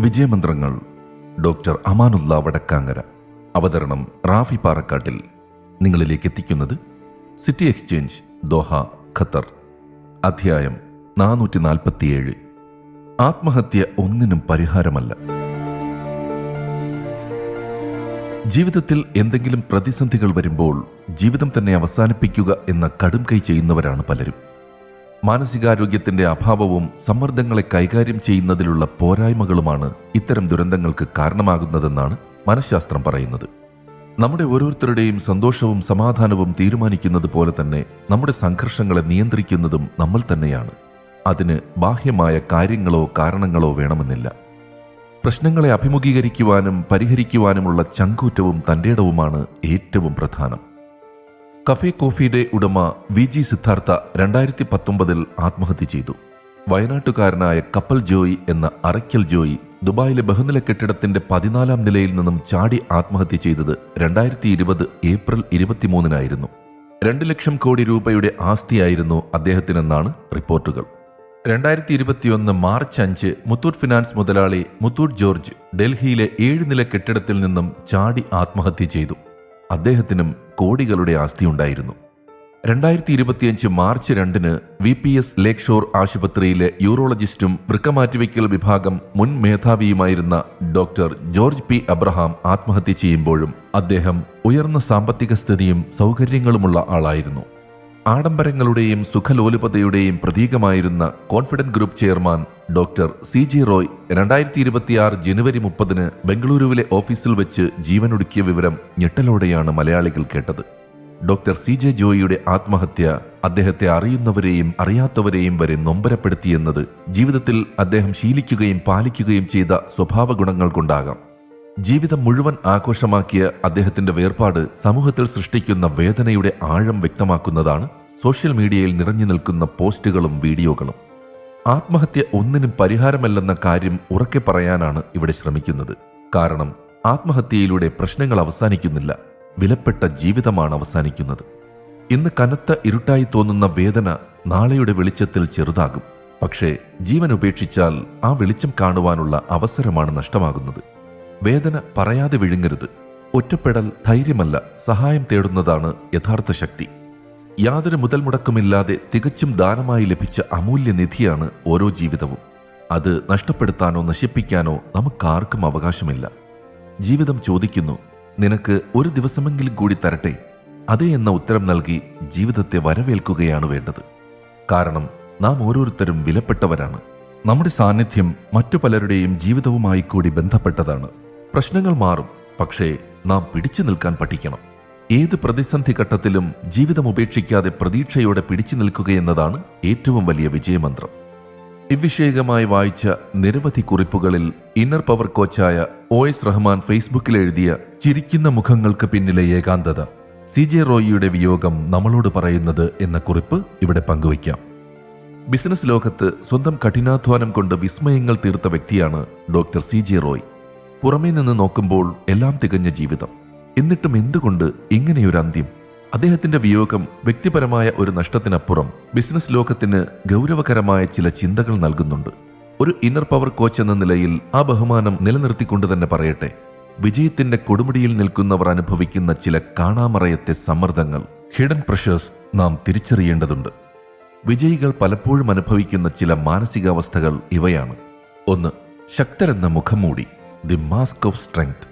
വിജയമന്ത്രങ്ങൾ doctor Amanullah Vadakkangara. അവതരണം റാഫി പാറക്കാട്ടിൽ. നിങ്ങളിലേക്ക് എത്തിക്കുന്നത് സിറ്റി എക്സ്ചേഞ്ച്, ദോഹ, ഖത്തർ. അധ്യായം 447. ആത്മഹത്യ ഒന്നിനും പരിഹാരമല്ല. ജീവിതത്തിൽ എന്തെങ്കിലും പ്രതിസന്ധികൾ വരുമ്പോൾ ജീവിതം തന്നെ അവസാനിപ്പിക്കുക എന്ന കടും കൈ ചെയ്യുന്നവരാണ് പലരും. മാനസികാരോഗ്യത്തിന്റെ അഭാവവും സമ്മർദ്ദങ്ങളെ കൈകാര്യം ചെയ്യുന്നതിലുള്ള പോരായ്മകളുമാണ് ഇത്തരം ദുരന്തങ്ങൾക്ക് കാരണമാകുന്നതെന്നാണ് മനഃശാസ്ത്രം പറയുന്നത്. നമ്മുടെ ഓരോരുത്തരുടെയും സന്തോഷവും സമാധാനവും തീരുമാനിക്കുന്നത് പോലെ തന്നെ നമ്മുടെ സംഘർഷങ്ങളെ നിയന്ത്രിക്കുന്നതും നമ്മൾ തന്നെയാണ്. അതിന് ബാഹ്യമായ കാര്യങ്ങളോ കാരണങ്ങളോ വേണമെന്നില്ല. പ്രശ്നങ്ങളെ അഭിമുഖീകരിക്കുവാനും പരിഹരിക്കുവാനുമുള്ള ചങ്കൂറ്റവും തന്റേടവുമാണ് ഏറ്റവും പ്രധാനം. കഫേ കോഫിയുടെ ഉടമ വി.ജി. സിദ്ധാർത്ഥ 2019 ആത്മഹത്യ ചെയ്തു. വയനാട്ടുകാരനായ കപ്പൽ ജോയി എന്ന അറയ്ക്കൽ ജോയി ദുബായിലെ ബഹുനില കെട്ടിടത്തിന്റെ 14-ാം നിലയിൽ നിന്നും ചാടി ആത്മഹത്യ ചെയ്തത് 2020 ഏപ്രിൽ 23-നായിരുന്നു. 2 ലക്ഷം കോടി രൂപയുടെ ആസ്തിയായിരുന്നു അദ്ദേഹത്തിനെന്നാണ് റിപ്പോർട്ടുകൾ. 2021 മാർച്ച് 5 മുത്തൂറ്റ് ഫിനാൻസ് മുതലാളി മുത്തൂറ്റ് ജോർജ് ഡൽഹിയിലെ 7 നില കെട്ടിടത്തിൽ നിന്നും ചാടി ആത്മഹത്യ ചെയ്തു. അദ്ദേഹത്തിനും കോടികളുടെ ആസ്തിയുണ്ടായിരുന്നു. 2025 മാർച്ച് 2 VPS ലേക്ക് ഷോർ ആശുപത്രിയിലെ യൂറോളജിസ്റ്റും വൃക്കമാറ്റിവയ്ക്കൽ വിഭാഗം മുൻ മേധാവിയുമായിരുന്ന ഡോക്ടർ ജോർജ് പി അബ്രഹാം ആത്മഹത്യ ചെയ്യുമ്പോഴും അദ്ദേഹം ഉയർന്ന സാമ്പത്തിക സ്ഥിതിയും സൗകര്യങ്ങളുമുള്ള ആളായിരുന്നു. ആഡംബരങ്ങളുടെയും സുഖലോലുപതയുടെയും പ്രതീകമായിരുന്ന Confident Group chairman doctor CJ Roy 2026 ജനുവരി 30 ബംഗളൂരുവിലെ ഓഫീസിൽ വെച്ച് ജീവനൊടുക്കിയ വിവരം ഞെട്ടലോടെയാണ് മലയാളികൾ കേട്ടത്. ഡോക്ടർ CJ ജോയിയുടെ ആത്മഹത്യ അദ്ദേഹത്തെ അറിയുന്നവരെയും അറിയാത്തവരെയും വരെ നൊമ്പരപ്പെടുത്തിയെന്നത് ജീവിതത്തിൽ അദ്ദേഹം ശീലിക്കുകയും പാലിക്കുകയും ചെയ്ത സ്വഭാവ ഗുണങ്ങൾ കൊണ്ടാകാം. ജീവിതം മുഴുവൻ ആഘോഷമാക്കിയ അദ്ദേഹത്തിന്റെ വേർപാട് സമൂഹത്തിൽ സൃഷ്ടിക്കുന്ന വേദനയുടെ ആഴം വ്യക്തമാക്കുന്നതാണ് സോഷ്യൽ മീഡിയയിൽ നിറഞ്ഞു നിൽക്കുന്ന പോസ്റ്റുകളും വീഡിയോകളും. ആത്മഹത്യ ഒന്നിനും പരിഹാരമല്ലെന്ന കാര്യം ഉറക്കെ പറയാനാണ് ഇവിടെ ശ്രമിക്കുന്നത്. കാരണം ആത്മഹത്യയിലൂടെ പ്രശ്നങ്ങൾ അവസാനിക്കുന്നില്ല, വിലപ്പെട്ട ജീവിതമാണ് അവസാനിക്കുന്നത്. ഇന്ന് കനത്ത ഇരുട്ടായി തോന്നുന്ന വേദന നാളെയുടെ വെളിച്ചത്തിൽ ചെറുതാകും. പക്ഷേ ജീവൻ ഉപേക്ഷിച്ചാൽ ആ വെളിച്ചം കാണുവാനുള്ള അവസരമാണ് നഷ്ടമാകുന്നത്. വേദന പറയാതെ വിഴുങ്ങരുത്. ഒറ്റപ്പെടൽ ധൈര്യമല്ല, സഹായം തേടുന്നതാണ് യഥാർത്ഥ ശക്തി. യാതൊരു മുതൽ മുടക്കുമില്ലാതെ തികച്ചും ദാനമായി ലഭിച്ച അമൂല്യനിധിയാണ് ഓരോ ജീവിതവും. അത് നഷ്ടപ്പെടുത്താനോ നശിപ്പിക്കാനോ നമുക്കാർക്കും അവകാശമില്ല. ജീവിതം ചോദിക്കുന്നു, നിനക്ക് ഒരു ദിവസമെങ്കിലും കൂടി തരട്ടെ? അതേ എന്ന ഉത്തരം നൽകി ജീവിതത്തെ വരവേൽക്കുകയാണ് വേണ്ടത്. കാരണം നാം ഓരോരുത്തരും വിലപ്പെട്ടവരാണ്. നമ്മുടെ സാന്നിധ്യം മറ്റു പലരുടെയും ജീവിതവുമായി കൂടി ബന്ധപ്പെട്ടതാണ്. പ്രശ്നങ്ങൾ മാറും, പക്ഷേ നാം പിടിച്ചു നിൽക്കാൻ പഠിക്കണം. ഏത് പ്രതിസന്ധി ഘട്ടത്തിലും ജീവിതം ഉപേക്ഷിക്കാതെ പ്രതീക്ഷയോടെ പിടിച്ചു നിൽക്കുകയെന്നതാണ് ഏറ്റവും വലിയ വിജയമന്ത്രം. ഇവിഷയകമായി വായിച്ച നിരവധി കുറിപ്പുകളിൽ ഇന്നർ പവർ കോച്ചായ OS റഹ്മാൻ ഫേസ്ബുക്കിൽ എഴുതിയ ചിരിക്കുന്ന മുഖങ്ങൾക്ക് പിന്നിലെ ഏകാന്തത, CJ റോയിയുടെ വിയോഗം നമ്മളോട് പറയുന്നത് എന്ന കുറിപ്പ് ഇവിടെ പങ്കുവയ്ക്കാം. ബിസിനസ് ലോകത്ത് സ്വന്തം കഠിനാധ്വാനം കൊണ്ട് വിസ്മയങ്ങൾ തീർത്ത വ്യക്തിയാണ് ഡോക്ടർ CJ റോയ്. പുറമേ നിന്ന് നോക്കുമ്പോൾ എല്ലാം തികഞ്ഞ ജീവിതം. എന്നിട്ടും എന്തുകൊണ്ട് ഇങ്ങനെയൊരു അന്ത്യം? അദ്ദേഹത്തിന്റെ വിയോഗം വ്യക്തിപരമായ ഒരു നഷ്ടത്തിനപ്പുറം ബിസിനസ് ലോകത്തിന് ഗൗരവകരമായ ചില ചിന്തകൾ നൽകുന്നുണ്ട്. ഒരു ഇന്നർ പവർ കോച്ച് എന്ന നിലയിൽ ആ ബഹുമാനം നിലനിർത്തിക്കൊണ്ട് തന്നെ പറയട്ടെ, വിജയത്തിന്റെ കൊടുമുടിയിൽ നിൽക്കുന്നവർ അനുഭവിക്കുന്ന ചില കാണാമറയത്തെ സമ്മർദ്ദങ്ങൾ, ഹിഡൻ പ്രഷേഴ്സ് നാം തിരിച്ചറിയേണ്ടതുണ്ട്. വിജയികൾ പലപ്പോഴും അനുഭവിക്കുന്ന ചില മാനസികാവസ്ഥകൾ ഇവയാണ്. 1. ശക്തരെന്ന മുഖംമൂടി, ദി മാസ്ക് ഓഫ് സ്ട്രെങ്ത്.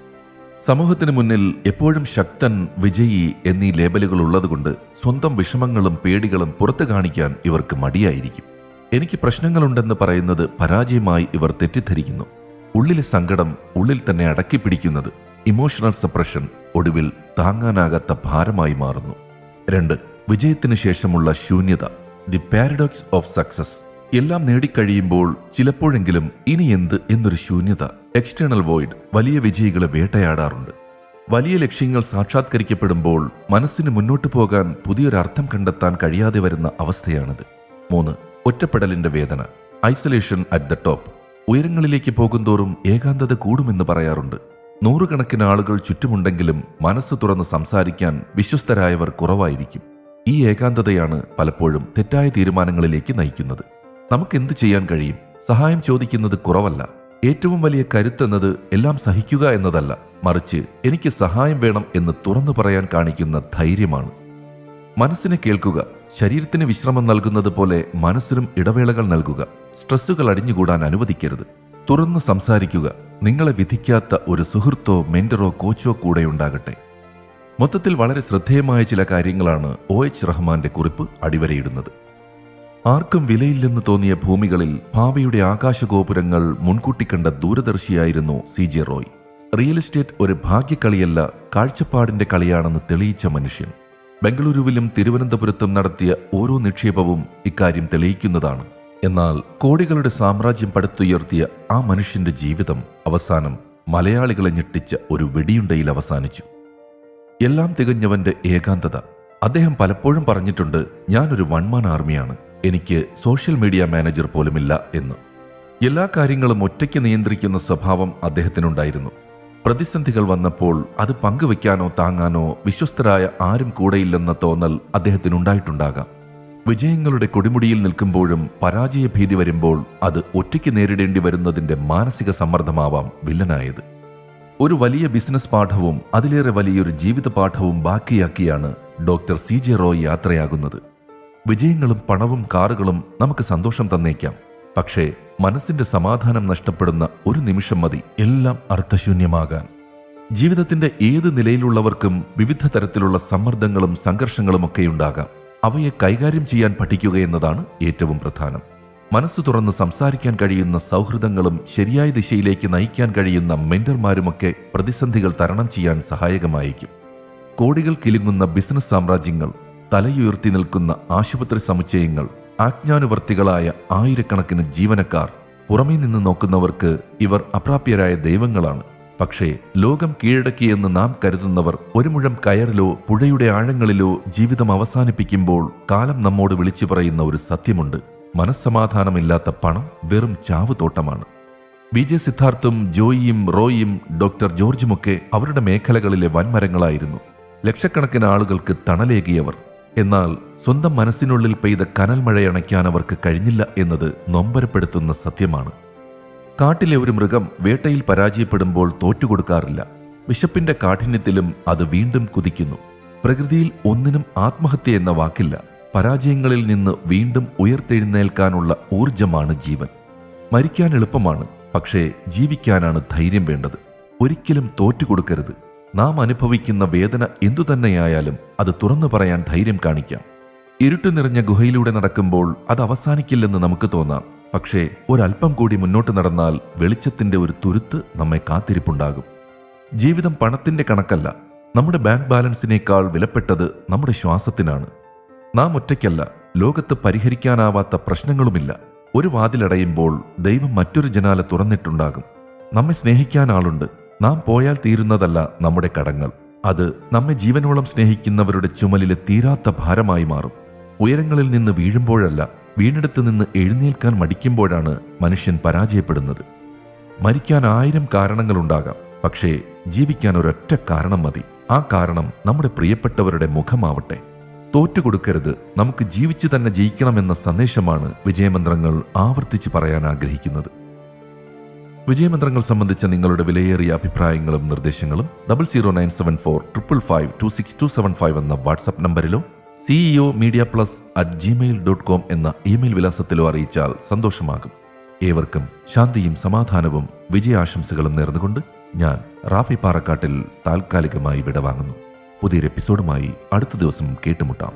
സമൂഹത്തിന് മുന്നിൽ എപ്പോഴും ശക്തൻ, വിജയി എന്നീ ലേബലുകൾ ഉള്ളതുകൊണ്ട് സ്വന്തം വിഷമങ്ങളും പേടികളും പുറത്തു കാണിക്കാൻ ഇവർക്ക് മടിയായിരിക്കും. എനിക്ക് പ്രശ്നങ്ങളുണ്ടെന്ന് പറയുന്നത് പരാജയമായി ഇവർ തെറ്റിദ്ധരിക്കുന്നു. ഉള്ളിലെ സങ്കടം ഉള്ളിൽ തന്നെ അടക്കിപ്പിടിക്കുന്നത്, ഇമോഷണൽ സപ്രഷൻ, ഒടുവിൽ താങ്ങാനാകാത്ത ഭാരമായി മാറുന്നു. 2. വിജയത്തിന് ശേഷമുള്ള ശൂന്യത, ദി പാരഡോക്സ് ഓഫ് സക്സസ്. എല്ലാം നേടിക്കഴിയുമ്പോൾ ചിലപ്പോഴെങ്കിലും ഇനി എന്ത് എന്നൊരു ശൂന്യത, എക്സ്റ്റേണൽ വോയിഡ്, വലിയ വിജയികളെ വേട്ടയാടാറുണ്ട്. വലിയ ലക്ഷ്യങ്ങൾ സാക്ഷാത്കരിക്കപ്പെടുമ്പോൾ മനസ്സിന് മുന്നോട്ടു പോകാൻ പുതിയൊരർത്ഥം കണ്ടെത്താൻ കഴിയാതെ വരുന്ന അവസ്ഥയാണിത്. 3. ഒറ്റപ്പെടലിന്റെ വേദന, ഐസൊലേഷൻ അറ്റ് ദ ടോപ്പ്. ഉയരങ്ങളിലേക്ക് പോകുന്തോറും ഏകാന്തത കൂടുമെന്ന് പറയാറുണ്ട്. നൂറുകണക്കിന് ആളുകൾ ചുറ്റുമുണ്ടെങ്കിലും മനസ്സ് തുറന്ന് സംസാരിക്കാൻ വിശ്വസ്തരായവർ കുറവായിരിക്കും. ഈ ഏകാന്തതയാണ് പലപ്പോഴും തെറ്റായ തീരുമാനങ്ങളിലേക്ക് നയിക്കുന്നത്. നമുക്കെന്ത് ചെയ്യാൻ കഴിയും? സഹായം ചോദിക്കുന്നത് കുറവല്ല, ഏറ്റവും വലിയ കരുത്തെന്നത് എല്ലാം സഹിക്കുക എന്നതല്ല, മറിച്ച് എനിക്ക് സഹായം വേണം എന്ന് തുറന്നു പറയാൻ കാണിക്കുന്ന ധൈര്യമാണ്. മനസ്സിനെ കേൾക്കുക. ശരീരത്തിന് വിശ്രമം നൽകുന്നത് പോലെ മനസ്സിനും ഇടവേളകൾ നൽകുക. സ്ട്രെസ്സുകൾ അടിഞ്ഞുകൂടാൻ അനുവദിക്കരുത്. തുറന്ന് സംസാരിക്കുക. നിങ്ങളെ വിധിക്കാത്ത ഒരു സുഹൃത്തോ മെന്ററോ കോച്ചോ കൂടെയുണ്ടാകട്ടെ. മൊത്തത്തിൽ വളരെ ശ്രദ്ധേയമായ ചില കാര്യങ്ങളാണ് OH റഹ്മാന്റെ കുറിപ്പ് അടിവരയിടുന്നത്. ആർക്കും വിലയില്ലെന്ന് തോന്നിയ ഭൂമികളിൽ ഭാവിയുടെ ആകാശഗോപുരങ്ങൾ മുൻകൂട്ടി കണ്ട ദൂരദർശിയായിരുന്നു CJ റോയ്. റിയൽ എസ്റ്റേറ്റ് ഒരു ഭാഗ്യക്കളിയല്ല, കാഴ്ചപ്പാടിന്റെ കളിയാണെന്ന് തെളിയിച്ച മനുഷ്യൻ. ബംഗളൂരുവിലും തിരുവനന്തപുരത്തും നടത്തിയ ഓരോ നിക്ഷേപവും ഇക്കാര്യം തെളിയിക്കുന്നതാണ്. എന്നാൽ കോടികളുടെ സാമ്രാജ്യം പടുത്തുയർത്തിയ ആ മനുഷ്യന്റെ ജീവിതം അവസാനം മലയാളികളെ ഞെട്ടിച്ച ഒരു വെടിയുണ്ടയിൽ അവസാനിച്ചു. എല്ലാം തികഞ്ഞവന്റെ ഏകാന്തത. അദ്ദേഹം പലപ്പോഴും പറഞ്ഞിട്ടുണ്ട്, ഞാനൊരു വൺമാൻ ആർമിയാണ്, എനിക്ക് സോഷ്യൽ മീഡിയ മാനേജർ പോലുമില്ല എന്ന്. എല്ലാ കാര്യങ്ങളും ഒറ്റയ്ക്ക് നിയന്ത്രിക്കുന്ന സ്വഭാവം അദ്ദേഹത്തിനുണ്ടായിരുന്നു. പ്രതിസന്ധികൾ വന്നപ്പോൾ അത് പങ്കുവെക്കാനോ താങ്ങാനോ വിശ്വസ്തരായ ആരും കൂടെയില്ലെന്ന തോന്നൽ അദ്ദേഹത്തിനുണ്ടായിട്ടുണ്ടാകാം. വിജയങ്ങളുടെ കൊടിമുടിയിൽ നിൽക്കുമ്പോഴും പരാജയഭീതി വരുമ്പോൾ അത് ഒറ്റയ്ക്ക് നേരിടേണ്ടി വരുന്നതിന്റെ മാനസിക സമ്മർദ്ദമാവാം വില്ലനായത്. ഒരു വലിയ ബിസിനസ് പാഠവും അതിലേറെ വലിയൊരു ജീവിത പാഠവും ബാക്കിയാക്കിയാണ് ഡോക്ടർ CJ റോയ് യാത്രയാകുന്നത്. വിജയങ്ങളും പണവും കാറുകളും നമുക്ക് സന്തോഷം തന്നേക്കാം, പക്ഷേ മനസ്സിന്റെ സമാധാനം നഷ്ടപ്പെടുന്ന ഒരു നിമിഷം മതി എല്ലാം അർത്ഥശൂന്യമാകാൻ. ജീവിതത്തിന്റെ ഏത് നിലയിലുള്ളവർക്കും വിവിധ തരത്തിലുള്ള സമ്മർദ്ദങ്ങളും സംഘർഷങ്ങളുമൊക്കെയുണ്ടാകാം. അവയെ കൈകാര്യം ചെയ്യാൻ പഠിക്കുക എന്നതാണ് ഏറ്റവും പ്രധാനം. മനസ്സ് തുറന്ന് സംസാരിക്കാൻ കഴിയുന്ന സൗഹൃദങ്ങളും ശരിയായ ദിശയിലേക്ക് നയിക്കാൻ കഴിയുന്ന മെന്റർമാരുമൊക്കെ പ്രതിസന്ധികൾ തരണം ചെയ്യാൻ സഹായകമായിരിക്കും. കോടികൾ കിലുങ്ങുന്ന ബിസിനസ് സാമ്രാജ്യങ്ങൾ, തലയുയർത്തി നിൽക്കുന്ന ആശുപത്രി സമുച്ചയങ്ങൾ, ആജ്ഞാനുവർത്തികളായ ആയിരക്കണക്കിന് ജീവനക്കാർ, പുറമേ നിന്ന് നോക്കുന്നവർക്ക് ഇവർ അപ്രാപ്യരായ ദൈവങ്ങളാണ്. പക്ഷേ ലോകം കീഴടക്കിയെന്ന് നാം കരുതുന്നവർ ഒരു മുഴം കയറിലോ പുഴയുടെ ആഴങ്ങളിലോ ജീവിതം അവസാനിപ്പിക്കുമ്പോൾ കാലം നമ്മോട് വിളിച്ചു പറയുന്ന ഒരു സത്യമുണ്ട്: മനസ്സമാധാനമില്ലാത്ത പണം വെറും ചാവുതോട്ടമാണ്. BJ സിദ്ധാർത്ഥും ജോയിയും റോയിയും ഡോക്ടർ ജോർജുമൊക്കെ അവരുടെ മേഖലകളിലെ വൻമരങ്ങളായിരുന്നു. ലക്ഷക്കണക്കിന് ആളുകൾക്ക് തണലേകിയവർ. എന്നാൽ സ്വന്തം മനസ്സിനുള്ളിൽ പെയ്ത കനൽ മഴയണയ്ക്കാൻ അവർക്ക് കഴിഞ്ഞില്ല എന്നത് നൊമ്പരപ്പെടുത്തുന്ന സത്യമാണ്. കാട്ടിലെ ഒരു മൃഗം വേട്ടയിൽ പരാജയപ്പെടുമ്പോൾ തോറ്റുകൊടുക്കാറില്ല. വിശപ്പിന്റെ കാഠിന്യത്തിലും അത് വീണ്ടും കുതിക്കുന്നു. പ്രകൃതിയിൽ ഒന്നിനും ആത്മഹത്യ എന്ന വാക്കില്ല. പരാജയങ്ങളിൽ നിന്ന് വീണ്ടും ഉയർത്തെഴുന്നേൽക്കാനുള്ള ഊർജമാണ് ജീവൻ. മരിക്കാൻ എളുപ്പമാണ്, പക്ഷേ ജീവിക്കാനാണ് ധൈര്യം വേണ്ടത്. ഒരിക്കലും തോറ്റുകൊടുക്കരുത്. നാം അനുഭവിക്കുന്ന വേദന എന്തുതന്നെയായാലും അത് തുറന്നു പറയാൻ ധൈര്യം കാണിക്കാം. ഇരുട്ട് നിറഞ്ഞ ഗുഹയിലൂടെ നടക്കുമ്പോൾ അത് അവസാനിക്കില്ലെന്ന് നമുക്ക് തോന്നാം, പക്ഷേ ഒരല്പം കൂടി മുന്നോട്ട് നടന്നാൽ വെളിച്ചത്തിന്റെ ഒരു തുരുത്ത് നമ്മെ കാത്തിരിപ്പുണ്ടാകും. ജീവിതം പണത്തിന്റെ കണക്കല്ല. നമ്മുടെ ബാങ്ക് ബാലൻസിനേക്കാൾ വിലപ്പെട്ടത് നമ്മുടെ ശ്വാസത്തിനാണ്. നാം ഒറ്റയ്ക്കല്ല. ലോകത്ത് പരിഹരിക്കാനാവാത്ത പ്രശ്നങ്ങളുമില്ല. ഒരു വാതിലടയുമ്പോൾ ദൈവം മറ്റൊരു ജനാല തുറന്നിട്ടുണ്ടാകും. നമ്മെ സ്നേഹിക്കാൻ ആളുണ്ട്. നാം പോയാൽ തീരുന്നതല്ല നമ്മുടെ കടങ്ങൾ. അത് നമ്മെ ജീവനോളം സ്നേഹിക്കുന്നവരുടെ ചുമലിലെ തീരാത്ത ഭാരമായി മാറും. ഉയരങ്ങളിൽ നിന്ന് വീഴുമ്പോഴല്ല, വീണെടുത്ത് നിന്ന് എഴുന്നേൽക്കാൻ മടിക്കുമ്പോഴാണ് മനുഷ്യൻ പരാജയപ്പെടുന്നത്. മരിക്കാൻ 1000 കാരണങ്ങളുണ്ടാകാം, പക്ഷേ ജീവിക്കാൻ ഒരൊറ്റ കാരണം മതി. ആ കാരണം നമ്മുടെ പ്രിയപ്പെട്ടവരുടെ മുഖമാവട്ടെ. തോറ്റുകൊടുക്കരുത്. നമുക്ക് ജീവിച്ചു തന്നെ ജയിക്കണമെന്ന സന്ദേശമാണ് വിജയമന്ത്രങ്ങൾ ആവർത്തിച്ച് പറയാൻ ആഗ്രഹിക്കുന്നത്. വിജയമന്ത്രങ്ങൾ സംബന്ധിച്ച നിങ്ങളുടെ വിലയേറിയ അഭിപ്രായങ്ങളും നിർദ്ദേശങ്ങളും 00974552625 എന്ന വാട്സ്ആപ്പ് നമ്പറിലോ ceomediaplus@gmail.com എന്ന ഇമെയിൽ വിലാസത്തിലോ അറിയിച്ചാൽ സന്തോഷമാകും. ഏവർക്കും ശാന്തിയും സമാധാനവും വിജയാശംസകളും നേർന്നുകൊണ്ട് ഞാൻ റാഫി പാറക്കാട്ടിൽ താൽക്കാലികമായി വിടവാങ്ങുന്നു. പുതിയൊരു എപ്പിസോഡുമായി അടുത്ത ദിവസം കേട്ടുമുട്ടാം.